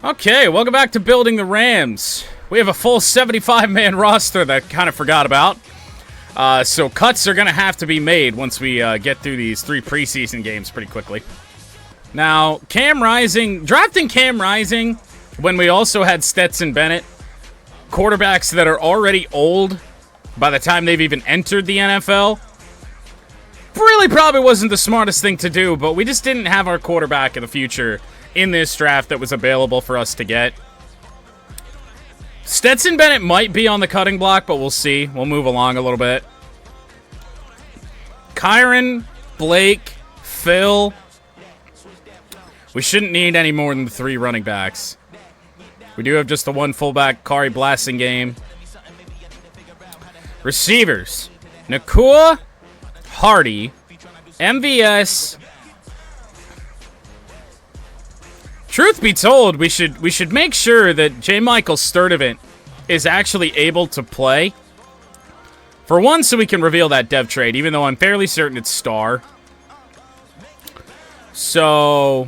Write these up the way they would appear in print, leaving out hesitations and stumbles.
Okay, welcome back to Building the Rams. We have a full 75-man roster that I kind of forgot about. So cuts are going to have to be made once we get through these 3 preseason games pretty quickly. Now, drafting Cam Rising when we also had Stetson Bennett, quarterbacks that are already old by the time they've even entered the NFL, really probably wasn't the smartest thing to do, but we just didn't have our quarterback of the future in this draft that was available for us to get. Stetson Bennett might be on the cutting block, but we'll see. We'll move along a little bit. Kyron, Blake, Phil. We shouldn't need any more than 3 running backs. We do have just the 1 fullback, Kari Blasingame. Receivers, Nakua, Hardy, MVS. Truth be told, we should make sure that J. Michael Sturdivant is actually able to play. For one, so we can reveal that dev trade, even though I'm fairly certain it's Star. So,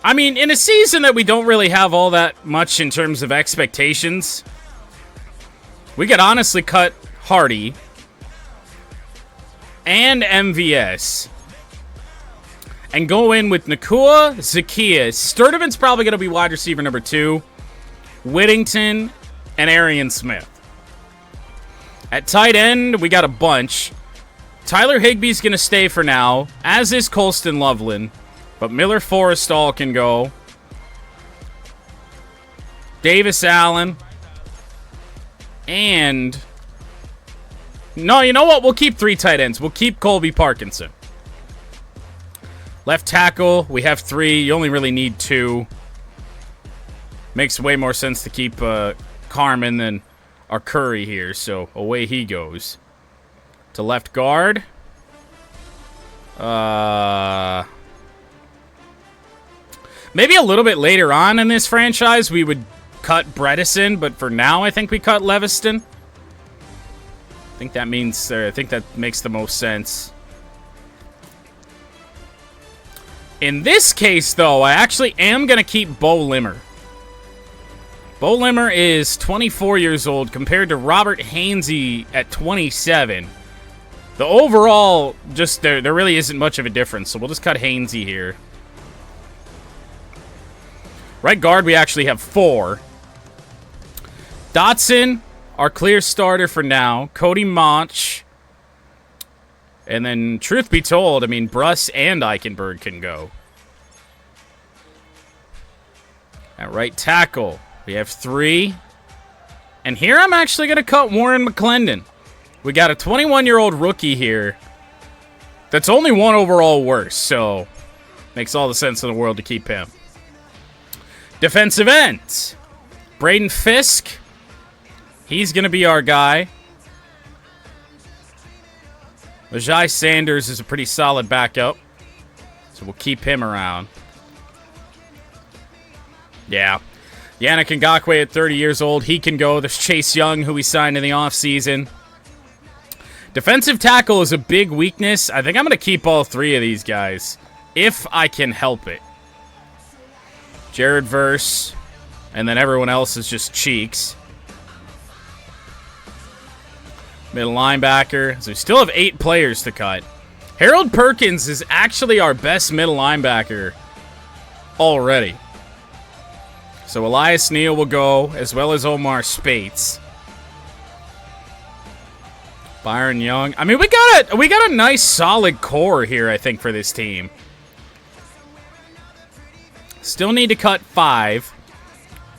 I mean, in a season that we don't really have all that much in terms of expectations, we could honestly cut Hardy and MVS and go in with Nakua, Zacchaeus. Sturdivant's probably going to be wide receiver number 2. Whittington and Arian Smith. At tight end, we got a bunch. Tyler Higbee's going to stay for now, as is Colston Loveland. But Miller Forrestall can go. Davis Allen. And no, you know what? We'll keep 3 tight ends. We'll keep Colby Parkinson. Left tackle, we have 3. You only really need 2. Makes way more sense to keep Carmen than our Curry here, so away he goes. To left guard. Maybe a little bit later on in this franchise, we would cut Bredesen, but for now, I think we cut Leviston. I think that makes the most sense. In this case, though, I actually am going to keep Bo Limmer. Bo Limmer is 24 years old compared to Robert Hainsey at 27. The overall, just there really isn't much of a difference, so we'll just cut Hainsey here. Right guard, we actually have 4. Dotson, our clear starter for now. Cody Mach. And then, truth be told, I mean, Bruss and Eichenberg can go. At right tackle, we have 3. And here I'm actually going to cut Warren McClendon. We got a 21-year-old rookie here that's only 1 overall worse, so makes all the sense in the world to keep him. Defensive end, Braden Fisk. He's going to be our guy. Lajai Sanders is a pretty solid backup, so we'll keep him around. Yeah. Yannick Ngakoue at 30 years old. He can go. There's Chase Young, who we signed in the offseason. Defensive tackle is a big weakness. I think I'm going to keep all 3 of these guys, if I can help it. Jared Verse, and then everyone else is just cheeks. Middle linebacker. So we still have 8 players to cut. Harold Perkins is actually our best middle linebacker already. So Elias Neal will go, as well as Omar Spates. Byron Young. I mean, we got a nice solid core here, I think, for this team. Still need to cut 5.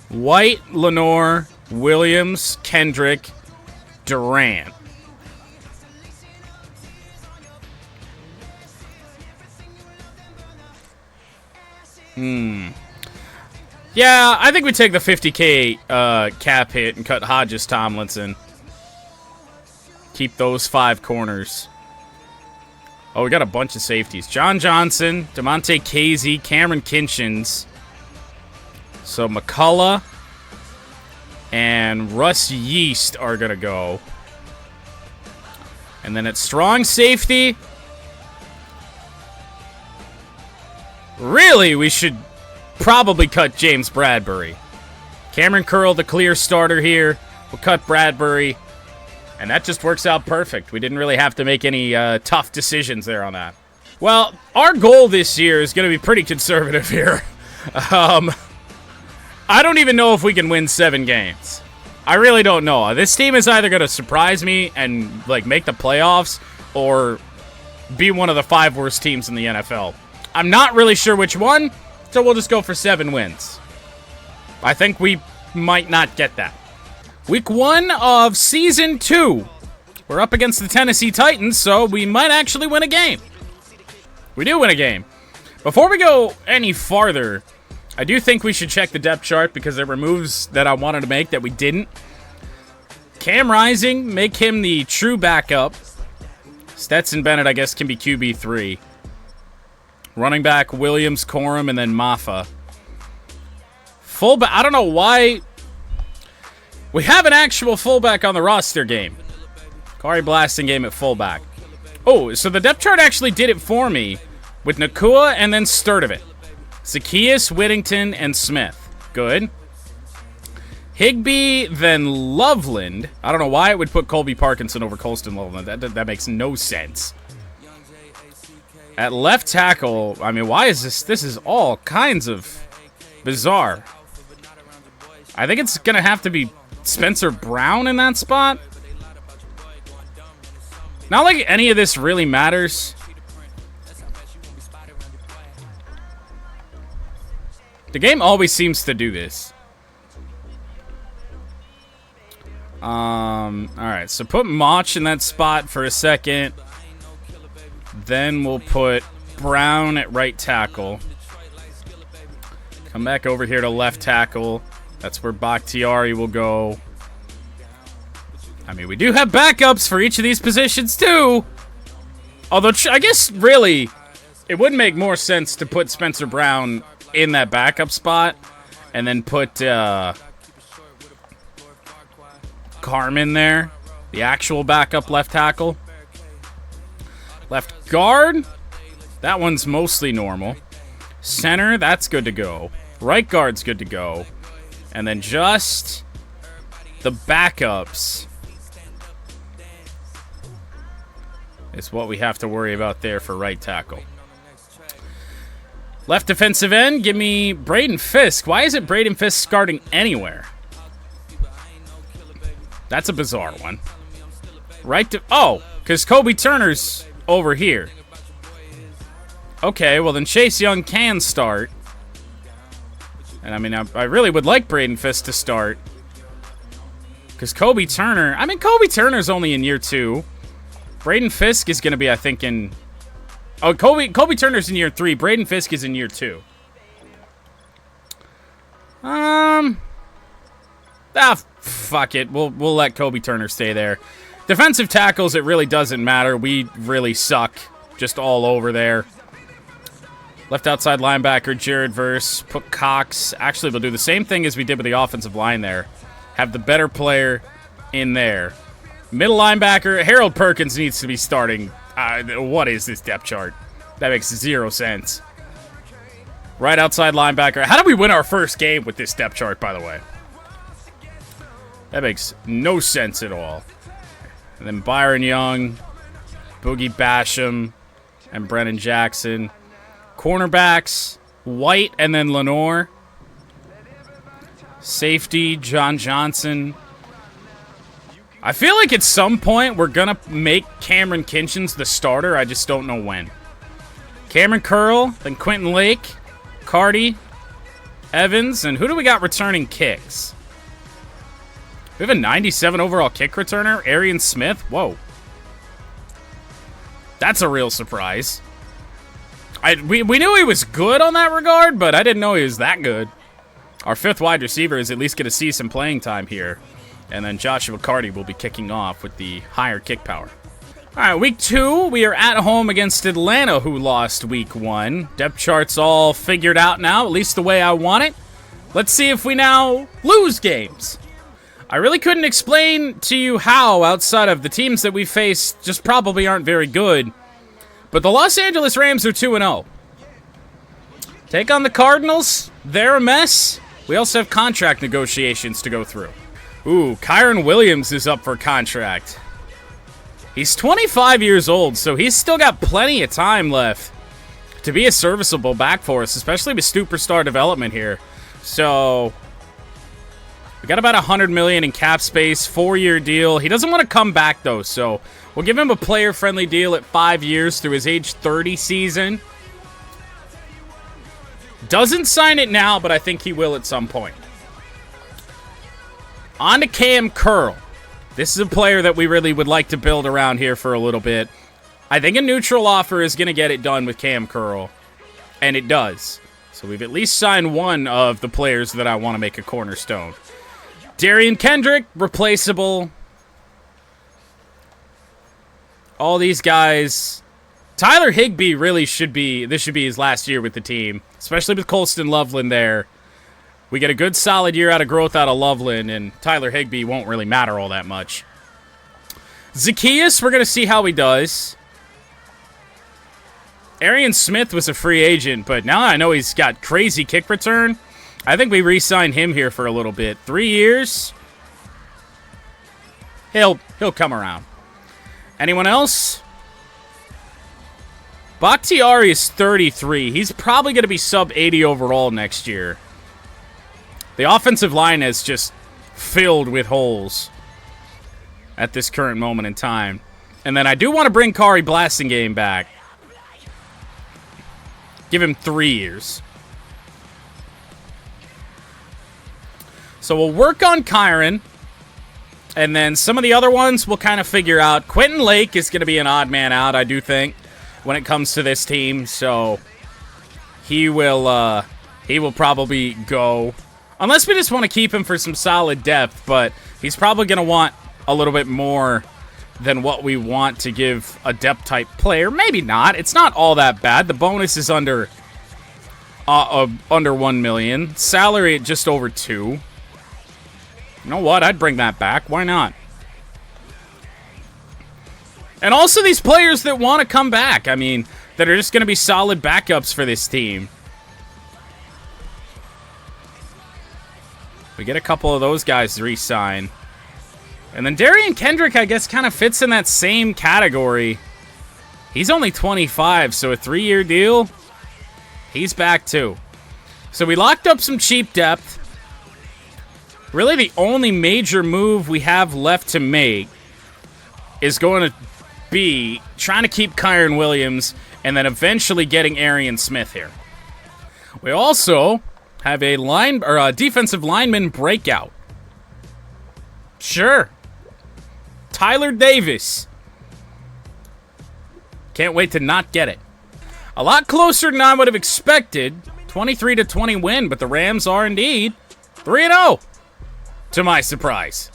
White, Lenore, Williams, Kendrick, Durant. Yeah, I think we take the 50K cap hit and cut Hodges Tomlinson. Keep those 5 corners. Oh, we got a bunch of safeties. John Johnson, DeMonte Casey, Cameron Kinchins. So McCullough and Russ Yeast are going to go. And then at strong safety, really, we should probably cut James Bradbury. Cameron Curl, the clear starter here. We'll cut Bradbury. And that just works out perfect. We didn't really have to make any tough decisions there on that. Well, our goal this year is going to be pretty conservative here. I don't even know if we can win 7 games. I really don't know. This team is either going to surprise me and like make the playoffs or be one of the 5 worst teams in the NFL. I'm not really sure which one, so we'll just go for 7 wins. I think we might not get that. Week 1 of Season 2. We're up against the Tennessee Titans, so we might actually win a game. We do win a game. Before we go any farther, I do think we should check the depth chart because there were moves that I wanted to make that we didn't. Cam Rising, make him the true backup. Stetson Bennett, I guess, can be QB3. Running back, Williams, Corum, and then Maffa. Fullback, I don't know why. We have an actual fullback on the roster game. Kari Blasingame at fullback. Oh, so the depth chart actually did it for me with Nakua and then Sturdivant. Zacchaeus, Whittington, and Smith. Good. Higbee, then Loveland. I don't know why it would put Colby Parkinson over Colston Loveland. That makes no sense. At left tackle, I mean, why is this? This is all kinds of bizarre. I think it's going to have to be Spencer Brown in that spot. Not like any of this really matters. The game always seems to do this. Alright, so put Mach in that spot for a second. Then we'll put Brown at right tackle. Come back over here to left tackle. That's where Bakhtiari will go. I mean, we do have backups for each of these positions, too. Although, I guess, really, it would make more sense to put Spencer Brown in that backup spot and then put Carmen there, the actual backup left tackle. Left guard, that one's mostly normal. Center, that's good to go. Right guard's good to go. And then just the backups is what we have to worry about there for right tackle. Left defensive end, give me Braden Fisk. Why isn't Braden Fisk starting anywhere? That's a bizarre one. Right to... Oh, because Kobe Turner's over here. Okay, well then Chase Young can start. And I mean, I really would like Braden Fisk to start. Because Kobe Turner... I mean, Kobe Turner's only in year 2. Braden Fisk is going to be, I think, in... Oh, Kobe Turner's in year 3. Braden Fisk is in year 2. Fuck it. We'll let Kobe Turner stay there. Defensive tackles, it really doesn't matter. We really suck. Just all over there. Left outside linebacker, Jared Verse. Put Cox. Actually, we'll do the same thing as we did with the offensive line there. Have the better player in there. Middle linebacker, Harold Perkins needs to be starting. What is this depth chart? That makes 0 sense. Right outside linebacker. How did we win our first game with this depth chart, by the way? That makes no sense at all. And then Byron Young, Boogie Basham, and Brennan Jackson. Cornerbacks, White and then Lenore. Safety, John Johnson. I feel like at some point we're going to make Cameron Kinchins the starter. I just don't know when. Cameron Curl, then Quentin Lake, Cardi, Evans, and who do we got returning kicks? We have a 97 overall kick returner, Arian Smith. Whoa. That's a real surprise. We knew he was good on that regard, but I didn't know he was that good. Our 5th wide receiver is at least going to see some playing time here. And then Joshua Cardi will be kicking off with the higher kick power. All right, week 2, we are at home against Atlanta, who lost week 1. Depth chart's all figured out now, at least the way I want it. Let's see if we now lose games. I really couldn't explain to you how, outside of the teams that we face just probably aren't very good. But the Los Angeles Rams are 2-0. Take on the Cardinals. They're a mess. We also have contract negotiations to go through. Ooh, Kyron Williams is up for contract. He's 25 years old, so he's still got plenty of time left to be a serviceable back for us, especially with superstar development here. So we got about $100 million in cap space, 4-year deal. He doesn't want to come back, though, so we'll give him a player-friendly deal at 5 years through his age 30 season. Doesn't sign it now, but I think he will at some point. On to Cam Curl. This is a player that we really would like to build around here for a little bit. I think a neutral offer is going to get it done with Cam Curl, and it does. So we've at least signed one of the players that I want to make a cornerstone. Darian Kendrick, replaceable. All these guys. Tyler Higbee really should be, this should be his last year with the team, especially with Colston Loveland there. We get a good solid year out of growth out of Loveland, and Tyler Higbee won't really matter all that much. Zacchaeus, we're going to see how he does. Arian Smith was a free agent, but now I know he's got crazy kick return. I think we re-sign him here for a little bit. 3 years. He'll come around. Anyone else? Bakhtiari is 33. He's probably going to be sub 80 overall next year. The offensive line is just filled with holes at this current moment in time. And then I do want to bring Kari Blasingame back. Give him 3 years. So we'll work on Kyron. And then some of the other ones we'll kind of figure out. Quentin Lake is going to be an odd man out, I do think, when it comes to this team. So he will probably go. Unless we just want to keep him for some solid depth, but he's probably going to want a little bit more than what we want to give a depth-type player. Maybe not. It's not all that bad. The bonus is under 1 million. Salary at just over 2. You know what? I'd bring that back. Why not? And also these players that want to come back. I mean, that are just going to be solid backups for this team. We get a couple of those guys to re-sign. And then Darian Kendrick, I guess, kind of fits in that same category. He's only 25, so a 3-year deal. He's back too. So we locked up some cheap depth. Really the only major move we have left to make is going to be trying to keep Kyron Williams and then eventually getting Arian Smith here. We also have a defensive lineman breakout. Sure. Tyler Davis. Can't wait to not get it. A lot closer than I would have expected. 23-20 win, but the Rams are indeed 3-0. To my surprise.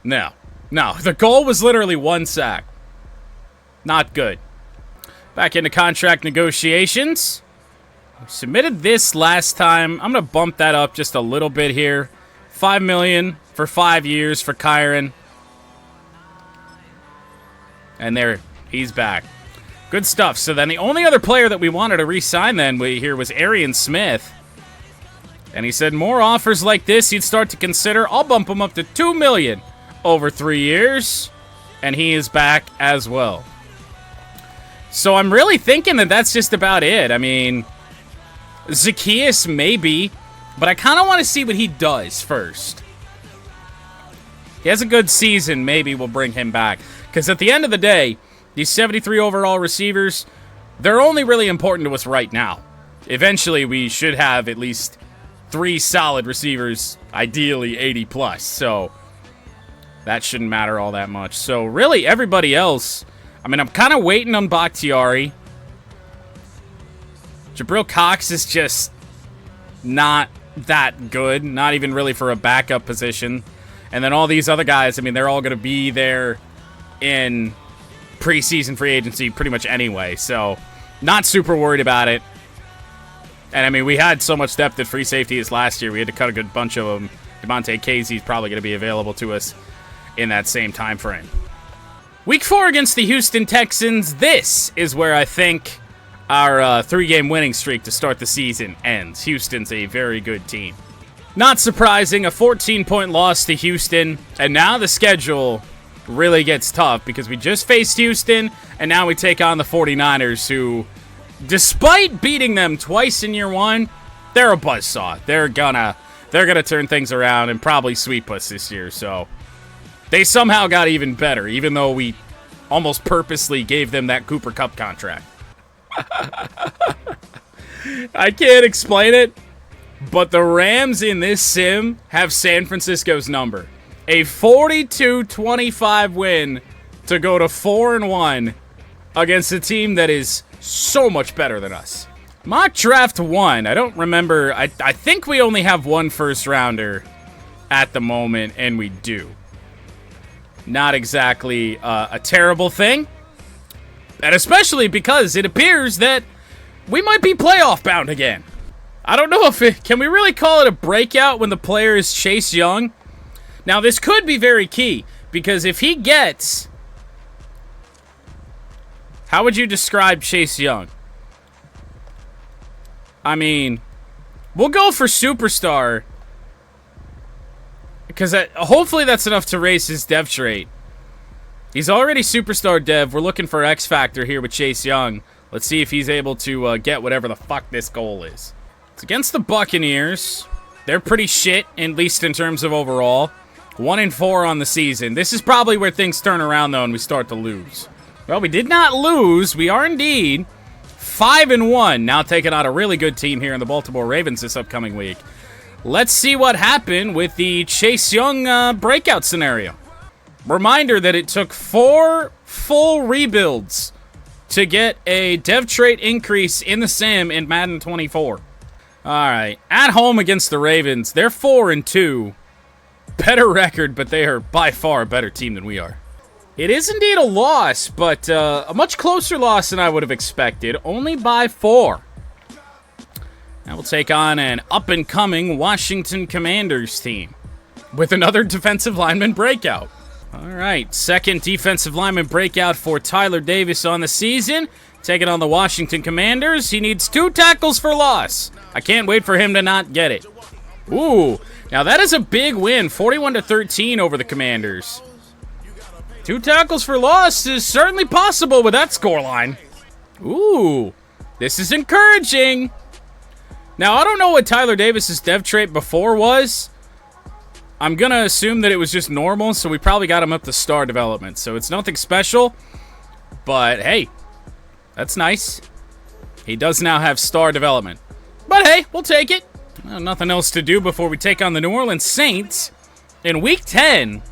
No. The goal was literally 1 sack. Not good. Back into contract negotiations. Submitted this last time. I'm going to bump that up just a little bit here. $5 million for 5 years for Kyron. And there, he's back. Good stuff. So then the only other player that we wanted to re-sign then here was Arian Smith. And he said more offers like this he'd start to consider. I'll bump him up to $2 million over 3 years. And he is back as well. So I'm really thinking that that's just about it. I mean, Zacchaeus maybe, but I kind of want to see what he does first. He has a good season, maybe we'll bring him back. Because at the end of the day, these 73 overall receivers, they're only really important to us right now. Eventually, we should have at least 3 solid receivers, ideally 80 plus. So that shouldn't matter all that much. So really, everybody else, I mean, I'm kind of waiting on Bakhtiari. Jabril Cox is just not that good. Not even really for a backup position. And then all these other guys, I mean, they're all going to be there in preseason free agency pretty much anyway. So not super worried about it. And, I mean, we had so much depth at free safeties last year. We had to cut a good bunch of them. Demonte Casey's probably going to be available to us in that same time frame. Week 4 against the Houston Texans. This is where I think our 3-game winning streak to start the season ends. Houston's a very good team. Not surprising, a 14-point loss to Houston, and now the schedule really gets tough because we just faced Houston, and now we take on the 49ers, who, despite beating them twice in year one, they're a buzzsaw. They're gonna turn things around and probably sweep us this year, so they somehow got even better, even though we almost purposely gave them that Cooper Kupp contract. I can't explain it, but the Rams in this sim have San Francisco's number. A 42-25 win to go to 4-1 against a team that is so much better than us. Mock Draft 1. I don't remember. I think we only have one first-rounder at the moment, and we do. Not exactly a terrible thing. And especially because it appears that we might be playoff bound again. I don't know if can we really call it a breakout when the player is Chase Young? Now, this could be very key, because if he gets... How would you describe Chase Young? I mean, we'll go for superstar, because hopefully that's enough to raise his dev trait. He's already superstar dev. We're looking for X Factor here with Chase Young. Let's see if he's able to get whatever the fuck this goal is. It's against the Buccaneers. They're pretty shit, at least in terms of overall. 1-4 on the season. This is probably where things turn around, though, and we start to lose. Well, we did not lose. We are indeed 5-1. Now taking on a really good team here in the Baltimore Ravens this upcoming week. Let's see what happened with the Chase Young breakout scenario. Reminder that it took 4 full rebuilds to get a dev trait increase in the sim in Madden 24. Alright, at home against the Ravens, they're 4-2. Better record, but they are by far a better team than we are. It is indeed a loss, but a much closer loss than I would have expected, only by 4. Now we'll take on an up-and-coming Washington Commanders team with another defensive lineman breakout. All right, second defensive lineman breakout for Tyler Davis on the season. Taking on the Washington Commanders. He needs 2 tackles for loss. I can't wait for him to not get it. Ooh, now that is a big win, 41-13 over the Commanders. 2 tackles for loss is certainly possible with that scoreline. Ooh, this is encouraging. Now, I don't know what Tyler Davis's dev trait before was. I'm going to assume that it was just normal, so we probably got him up to star development. So it's nothing special, but hey, that's nice. He does now have star development. But hey, we'll take it. Well, nothing else to do before we take on the New Orleans Saints in Week 10,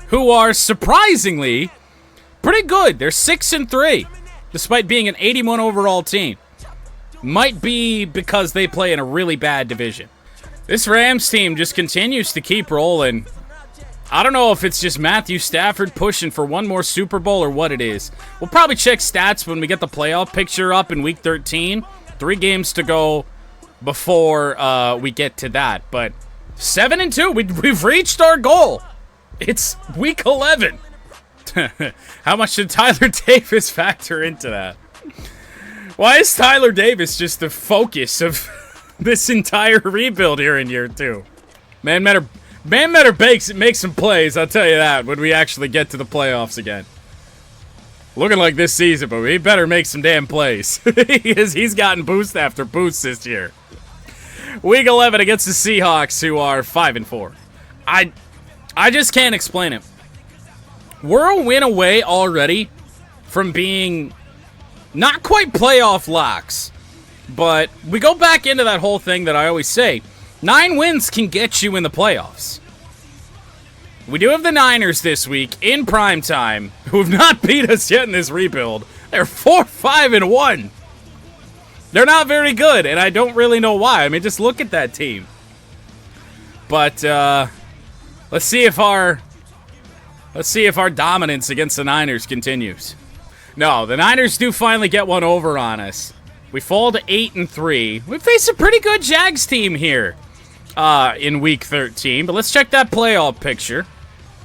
who are surprisingly pretty good. They're 6-3, despite being an 81 overall team. Might be because they play in a really bad division. This Rams team just continues to keep rolling. I don't know if it's just Matthew Stafford pushing for one more Super Bowl or what it is. We'll probably check stats when we get the playoff picture up in Week 13. 3 games to go before we get to that. But 7-2, we've reached our goal. It's Week 11. How much did Tyler Davis factor into that? Why is Tyler Davis just the focus of this entire rebuild here in year 2? Man better make some plays, I'll tell you that, when we actually get to the playoffs again. Looking like this season, but he better make some damn plays. He's gotten boost after boost this year. Week 11 against the Seahawks, who are 5-4. I just can't explain it. We're a win away already from being not quite playoff locks, but we go back into that whole thing that I always say. 9 wins can get you in the playoffs. We do have the Niners this week in primetime, who have not beat us yet in this rebuild. They're 4-5-1. They're not very good, and I don't really know why. I mean, just look at that team. But let's see if our dominance against the Niners continues. No, the Niners do finally get one over on us. We fall to 8-3. We face a pretty good Jags team here in Week 13. But let's check that playoff picture.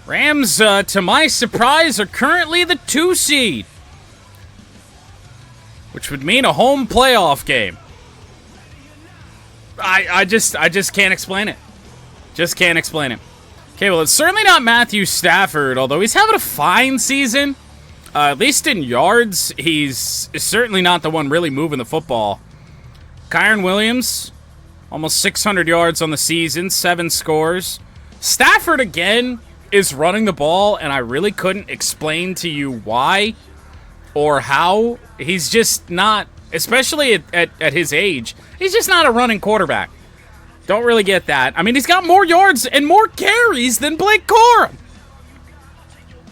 Rams, to my surprise, are currently the 2 seed. which would mean a home playoff game. I just can't explain it. Just can't explain it. Okay, well, it's certainly not Matthew Stafford, although he's having a fine season. At least in yards, he's certainly not the one really moving the football. Kyron Williams, almost 600 yards on the season, 7 scores. Stafford, again, is running the ball, and I really couldn't explain to you why or how. He's just not, especially at his age, he's just not a running quarterback. Don't really get that. I mean, he's got more yards and more carries than Blake Corum.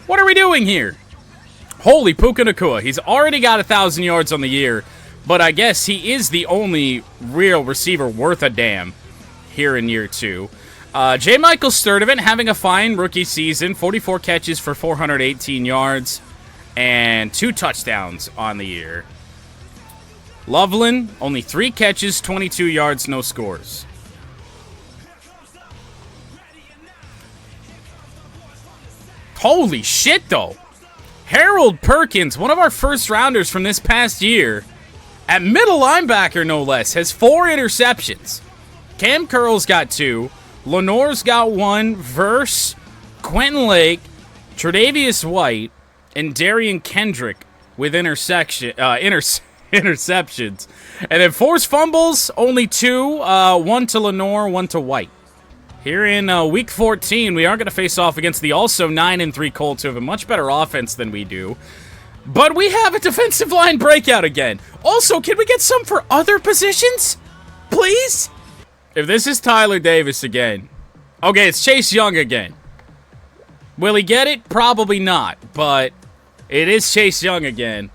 What are we doing here? Holy Puka Nacua. He's already got 1,000 yards on the year, but I guess he is the only real receiver worth a damn here in year 2. J. Michael Sturdivant having a fine rookie season, 44 catches for 418 yards and 2 touchdowns on the year. Loveland, only 3 catches, 22 yards, no scores. Holy shit, though. Harold Perkins, one of our first rounders from this past year, at middle linebacker no less, has 4 interceptions. Cam Curl's got 2. Lenore's got 1. Verse, Quentin Lake, Tre'Davious White, and Darian Kendrick with interceptions. And then forced fumbles, only 2. 1 to Lenore, 1 to White. Here in Week 14, we are going to face off against the also 9-3 Colts, who have a much better offense than we do. But we have a defensive line breakout again. Also, can we get some for other positions? Please? If this is Tyler Davis again. Okay, it's Chase Young again. Will he get it? Probably not. But it is Chase Young again.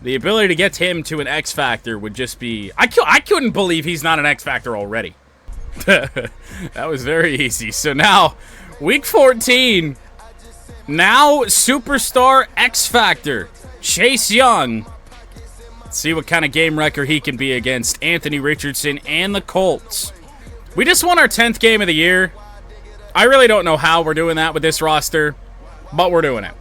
The ability to get him to an X Factor would just be... I couldn't believe he's not an X Factor already. That was very easy. So now, Week 14, now Superstar X Factor, Chase Young. Let's see what kind of game record he can be against Anthony Richardson and the Colts. We just won our 10th game of the year. I really don't know how we're doing that with this roster, but we're doing it.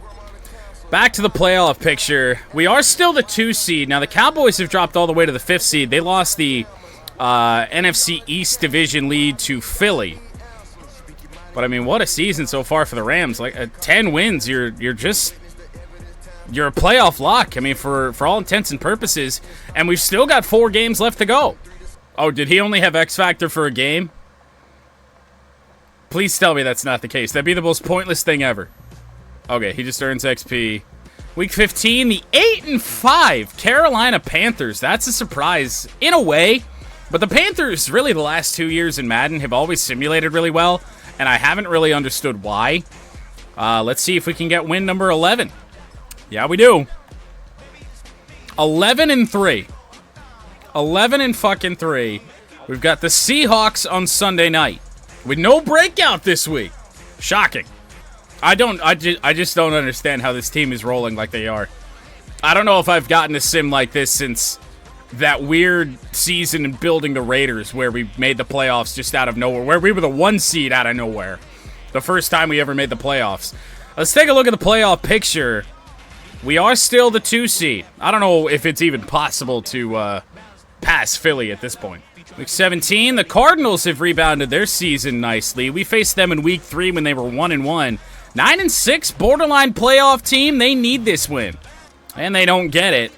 Back to the playoff picture. We are still the 2 seed. Now, the Cowboys have dropped all the way to the 5th seed. They lost the NFC East division lead to Philly. But I mean, what a season so far for the Rams. Like 10 wins, you're a playoff lock. I mean, for all intents and purposes, and we've still got 4 games left to go. Oh, did he only have X Factor for a game? Please tell me that's not the case. That'd be the most pointless thing ever. Okay, he just earns XP. Week 15, the 8-5 Carolina Panthers. That's a surprise in a way. But the Panthers, really the last 2 years in Madden, have always simulated really well, and I haven't really understood why. Let's see if we can get win number 11. Yeah, we do. 11-3. 11-3. We've got the Seahawks on Sunday night with no breakout this week. Shocking. I just don't understand how this team is rolling like they are. I don't know if I've gotten a sim like this since that weird season in building the Raiders where we made the playoffs just out of nowhere, where we were the 1 seed out of nowhere. The first time we ever made the playoffs. Let's take a look at the playoff picture. We are still the 2 seed. I don't know if it's even possible to pass Philly at this point. Week 17, the Cardinals have rebounded their season nicely. We faced them in Week 3 when they were 1-1. 9-6, borderline playoff team. They need this win, and they don't get it.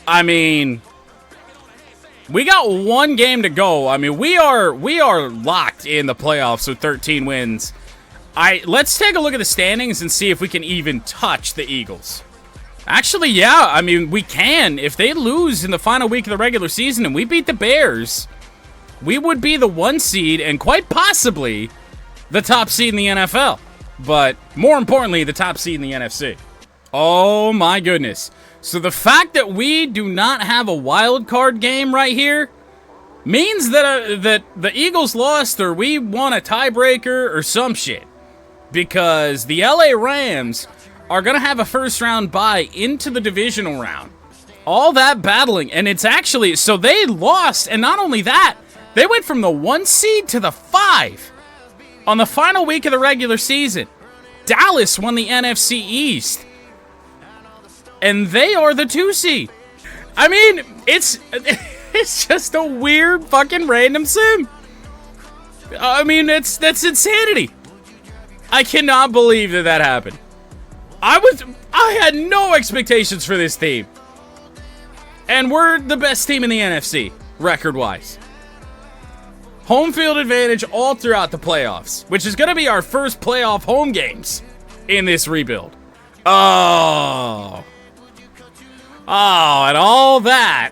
I mean, we got 1 game to go. I mean, we are locked in the playoffs with 13 wins. Let's take a look at the standings and see if we can even touch the Eagles. Actually, yeah, I mean, we can. If they lose in the final week of the regular season and we beat the Bears, we would be the 1 seed and quite possibly the top seed in the NFL. But more importantly, the top seed in the NFC. Oh my goodness. So the fact that we do not have a wild card game right here means that the Eagles lost or we won a tiebreaker or some shit. Because the LA Rams are going to have a first round bye into the divisional round. All that battling, and it's actually, so they lost, and not only that, they went from the 1 seed to the 5 on the final week of the regular season. Dallas won the NFC East. And they are the 2 seed. I mean, it's just a weird fucking random sim. I mean, that's insanity. I cannot believe that happened. I had no expectations for this team. And we're the best team in the NFC, record-wise. Home field advantage all throughout the playoffs, which is going to be our first playoff home games in this rebuild. Oh, and all that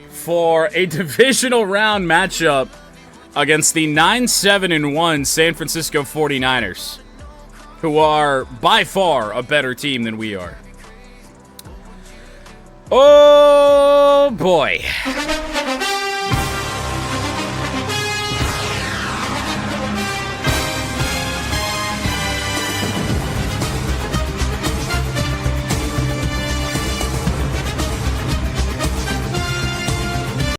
for a divisional round matchup against the 9-7-1 San Francisco 49ers, who are by far a better team than we are. Oh, boy.